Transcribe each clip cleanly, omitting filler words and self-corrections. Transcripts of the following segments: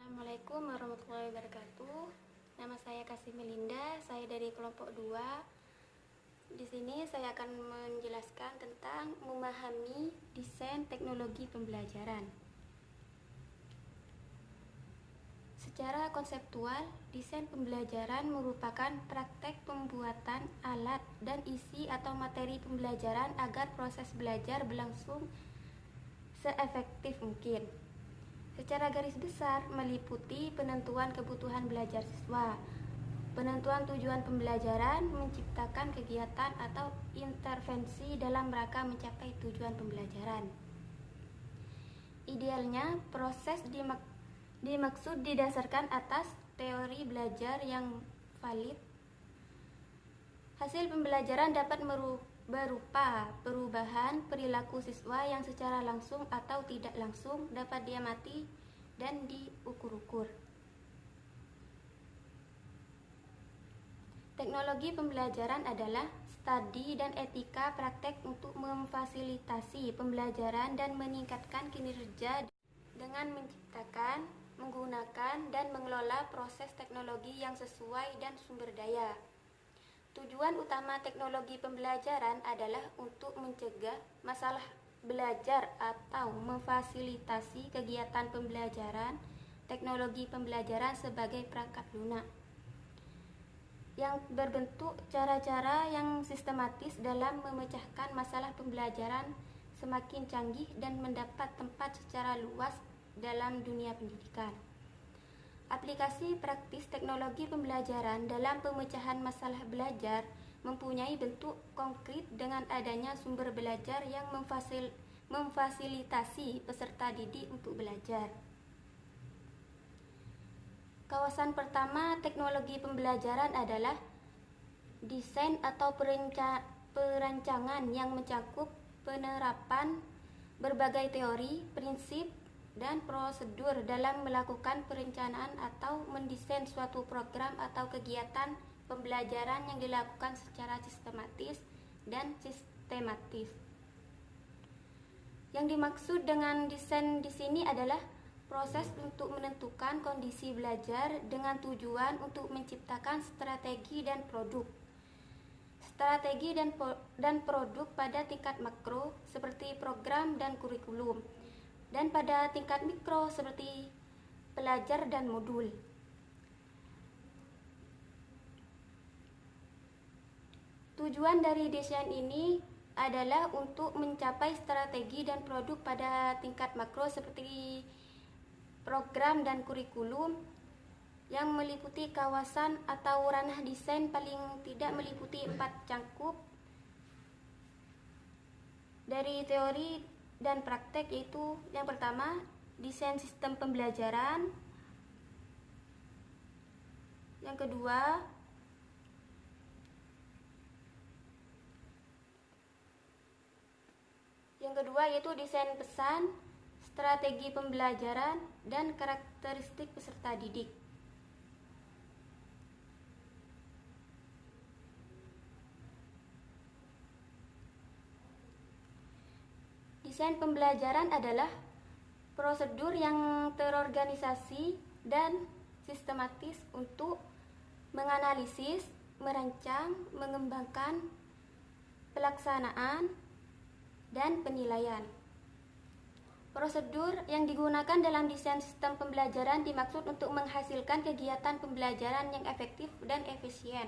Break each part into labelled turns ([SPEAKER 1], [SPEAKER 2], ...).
[SPEAKER 1] Assalamualaikum warahmatullahi wabarakatuh. Nama saya Kasih Melinda, saya dari kelompok 2. Di sini saya akan menjelaskan tentang memahami desain teknologi pembelajaran. Secara konseptual, desain pembelajaran merupakan praktek pembuatan alat dan isi atau materi pembelajaran agar proses belajar berlangsung seefektif mungkin. Secara garis besar meliputi penentuan kebutuhan belajar siswa, penentuan tujuan pembelajaran, menciptakan kegiatan atau intervensi dalam rangka mencapai tujuan pembelajaran. Idealnya, proses dimaksud didasarkan atas teori belajar yang valid. Hasil pembelajaran dapat berupa perubahan perilaku siswa yang secara langsung atau tidak langsung dapat diamati dan diukur-ukur. Teknologi pembelajaran adalah studi dan etika praktek untuk memfasilitasi pembelajaran dan meningkatkan kinerja dengan menciptakan, menggunakan, dan mengelola proses teknologi yang sesuai dan sumber daya. Tujuan utama teknologi pembelajaran adalah untuk mencegah masalah belajar atau memfasilitasi kegiatan pembelajaran teknologi pembelajaran sebagai perangkat lunak yang berbentuk cara-cara yang sistematis dalam memecahkan masalah pembelajaran semakin canggih dan mendapat tempat secara luas dalam dunia pendidikan. Aplikasi praktis teknologi pembelajaran dalam pemecahan masalah belajar mempunyai bentuk konkret dengan adanya sumber belajar yang memfasilitasi peserta didik untuk belajar. Kawasan pertama teknologi pembelajaran adalah desain atau perancangan yang mencakup penerapan berbagai teori, prinsip, dan prosedur dalam melakukan perencanaan atau mendesain suatu program atau kegiatan pembelajaran yang dilakukan secara sistematis dan sistematis. Yang dimaksud dengan desain di sini adalah proses untuk menentukan kondisi belajar dengan tujuan untuk menciptakan strategi dan produk. Strategi dan produk pada tingkat makro seperti program dan kurikulum, dan pada tingkat mikro seperti pelajar dan modul. Tujuan dari desain ini adalah untuk mencapai strategi dan produk pada tingkat makro seperti program dan kurikulum yang meliputi kawasan atau ranah desain paling tidak meliputi 4 cangkup dari teori dan praktek, yaitu yang pertama desain sistem pembelajaran, yang kedua yaitu desain pesan, strategi pembelajaran, dan karakteristik peserta didik. Desain pembelajaran adalah prosedur yang terorganisasi dan sistematis untuk menganalisis, merancang, mengembangkan pelaksanaan, dan penilaian. Prosedur yang digunakan dalam desain sistem pembelajaran dimaksud untuk menghasilkan kegiatan pembelajaran yang efektif dan efisien.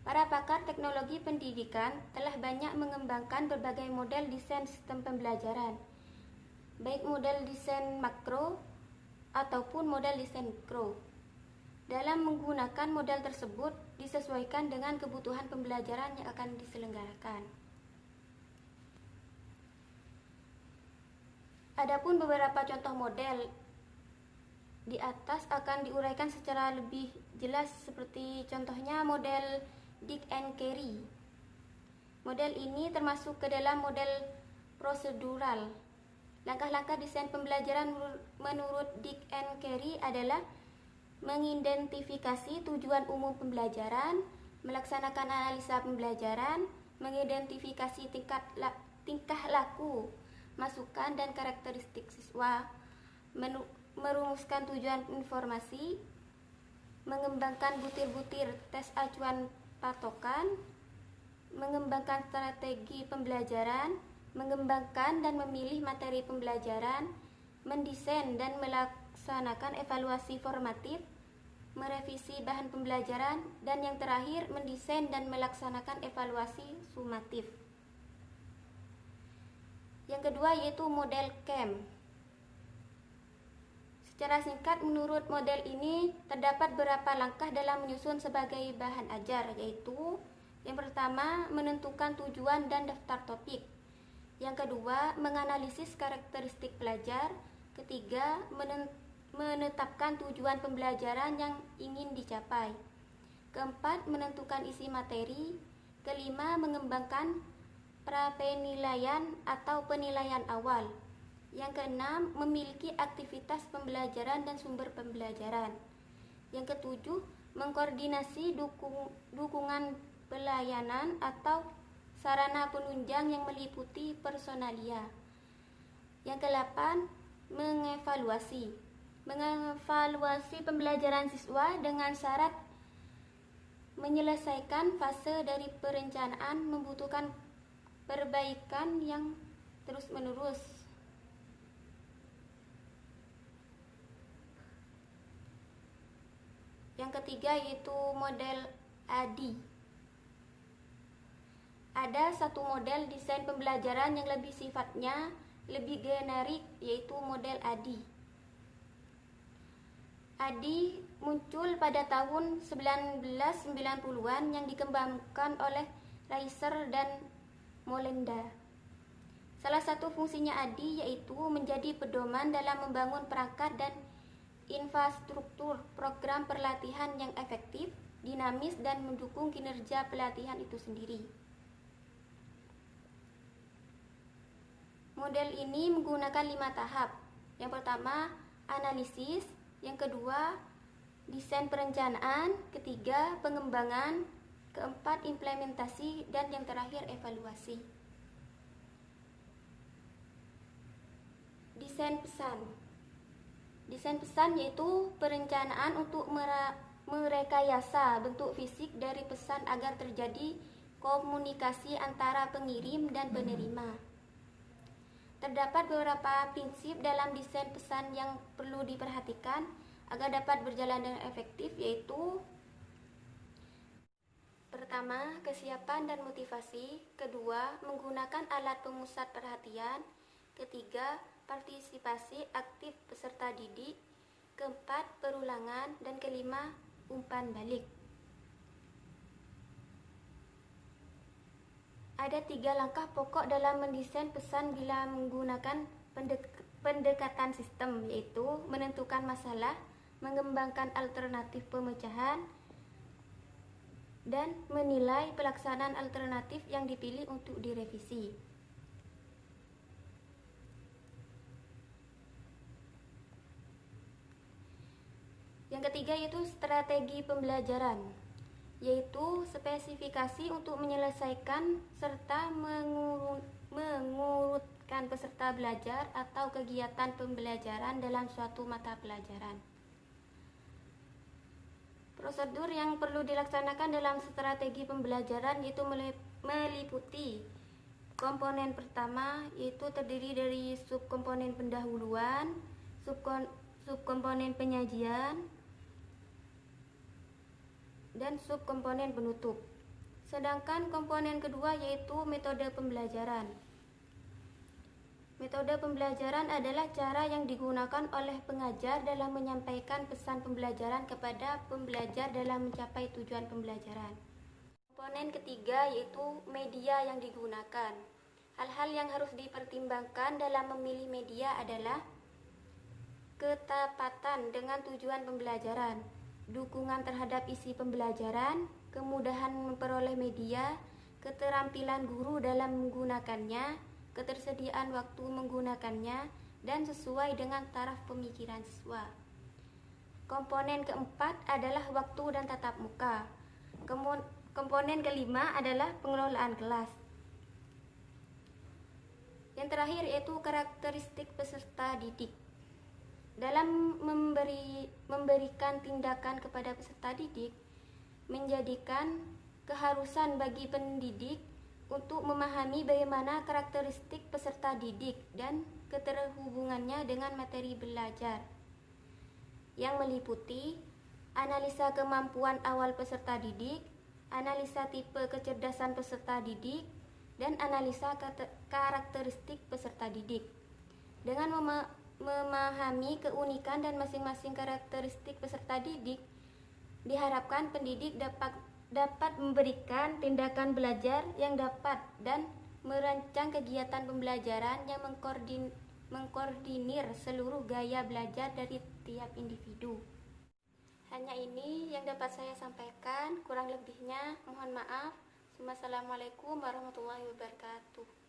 [SPEAKER 1] Para pakar teknologi pendidikan telah banyak mengembangkan berbagai model desain sistem pembelajaran, baik model desain makro ataupun model desain mikro. Dalam menggunakan model tersebut disesuaikan dengan kebutuhan pembelajaran yang akan diselenggarakan. Adapun beberapa contoh model di atas akan diuraikan secara lebih jelas, seperti contohnya model Dick and Carey. Model ini termasuk ke dalam model prosedural. Langkah-langkah desain pembelajaran menurut Dick and Carey adalah mengidentifikasi tujuan umum pembelajaran, melaksanakan analisa pembelajaran, mengidentifikasi tingkah laku, masukan dan karakteristik siswa, merumuskan tujuan informasi, mengembangkan butir-butir tes acuan patokan, mengembangkan strategi pembelajaran, mengembangkan dan memilih materi pembelajaran, mendesain dan melaksanakan evaluasi formatif, merevisi bahan pembelajaran, dan yang terakhir mendesain dan melaksanakan evaluasi sumatif. Yang kedua yaitu model CAM. Secara singkat, menurut model ini terdapat beberapa langkah dalam menyusun sebagai bahan ajar, yaitu yang pertama, menentukan tujuan dan daftar topik. Yang kedua, menganalisis karakteristik pelajar. Ketiga, menetapkan tujuan pembelajaran yang ingin dicapai. Keempat, menentukan isi materi. Kelima, mengembangkan prapenilaian atau penilaian awal. Yang keenam, memiliki aktivitas pembelajaran dan sumber pembelajaran. Yang ketujuh, mengkoordinasi dukungan pelayanan atau sarana penunjang yang meliputi personalia. Yang kedelapan, mengevaluasi pembelajaran siswa dengan syarat menyelesaikan fase dari perencanaan membutuhkan perbaikan yang terus-menerus. Yang ketiga yaitu model ADI. Ada satu model desain pembelajaran yang lebih sifatnya lebih generik, yaitu model ADI. ADI muncul pada tahun 1990-an yang dikembangkan oleh Reiser dan Molenda. Salah satu fungsinya ADI yaitu menjadi pedoman dalam membangun perangkat dan infrastruktur program pelatihan yang efektif, dinamis, dan mendukung kinerja pelatihan itu sendiri. Model ini menggunakan 5 tahap. Yang pertama, analisis. Yang kedua, desain perencanaan. Ketiga, pengembangan. Keempat, implementasi. Dan yang terakhir, evaluasi. Desain pesan. Desain pesan yaitu perencanaan untuk merekayasa bentuk fisik dari pesan agar terjadi komunikasi antara pengirim dan penerima. Terdapat beberapa prinsip dalam desain pesan yang perlu diperhatikan agar dapat berjalan dengan efektif, yaitu pertama, kesiapan dan motivasi. Kedua, menggunakan alat pemusat perhatian. Ketiga, partisipasi aktif peserta didik. Keempat, perulangan. Dan kelima, umpan balik. Ada 3 langkah pokok dalam mendesain pesan bila menggunakan pendekatan sistem, yaitu menentukan masalah, mengembangkan alternatif pemecahan, dan menilai pelaksanaan alternatif yang dipilih untuk direvisi. Yang ketiga yaitu strategi pembelajaran, yaitu spesifikasi untuk menyelesaikan serta mengurutkan peserta belajar atau kegiatan pembelajaran dalam suatu mata pelajaran. Prosedur yang perlu dilaksanakan dalam strategi pembelajaran yaitu meliputi komponen pertama, yaitu terdiri dari subkomponen pendahuluan, subkomponen penyajian, dan subkomponen penutup. Sedangkan komponen kedua yaitu metode pembelajaran. Metode pembelajaran adalah cara yang digunakan oleh pengajar dalam menyampaikan pesan pembelajaran kepada pembelajar dalam mencapai tujuan pembelajaran. Komponen ketiga yaitu media yang digunakan. Hal-hal yang harus dipertimbangkan dalam memilih media adalah ketepatan dengan tujuan pembelajaran, dukungan terhadap isi pembelajaran, kemudahan memperoleh media, keterampilan guru dalam menggunakannya, ketersediaan waktu menggunakannya, dan sesuai dengan taraf pemikiran siswa. Komponen keempat adalah waktu dan tatap muka. Komponen kelima adalah pengelolaan kelas. Yang terakhir yaitu karakteristik peserta didik. dalam memberikan tindakan kepada peserta didik menjadikan keharusan bagi pendidik untuk memahami bagaimana karakteristik peserta didik dan keterhubungannya dengan materi belajar, yang meliputi analisa kemampuan awal peserta didik, analisa tipe kecerdasan peserta didik, dan analisa karakteristik peserta didik. Dengan memahami keunikan dan masing-masing karakteristik peserta didik, diharapkan pendidik dapat memberikan tindakan belajar yang dapat dan merancang kegiatan pembelajaran yang mengkoordinir seluruh gaya belajar dari tiap individu. Hanya ini yang dapat saya sampaikan, kurang lebihnya mohon maaf. Wassalamualaikum warahmatullahi wabarakatuh.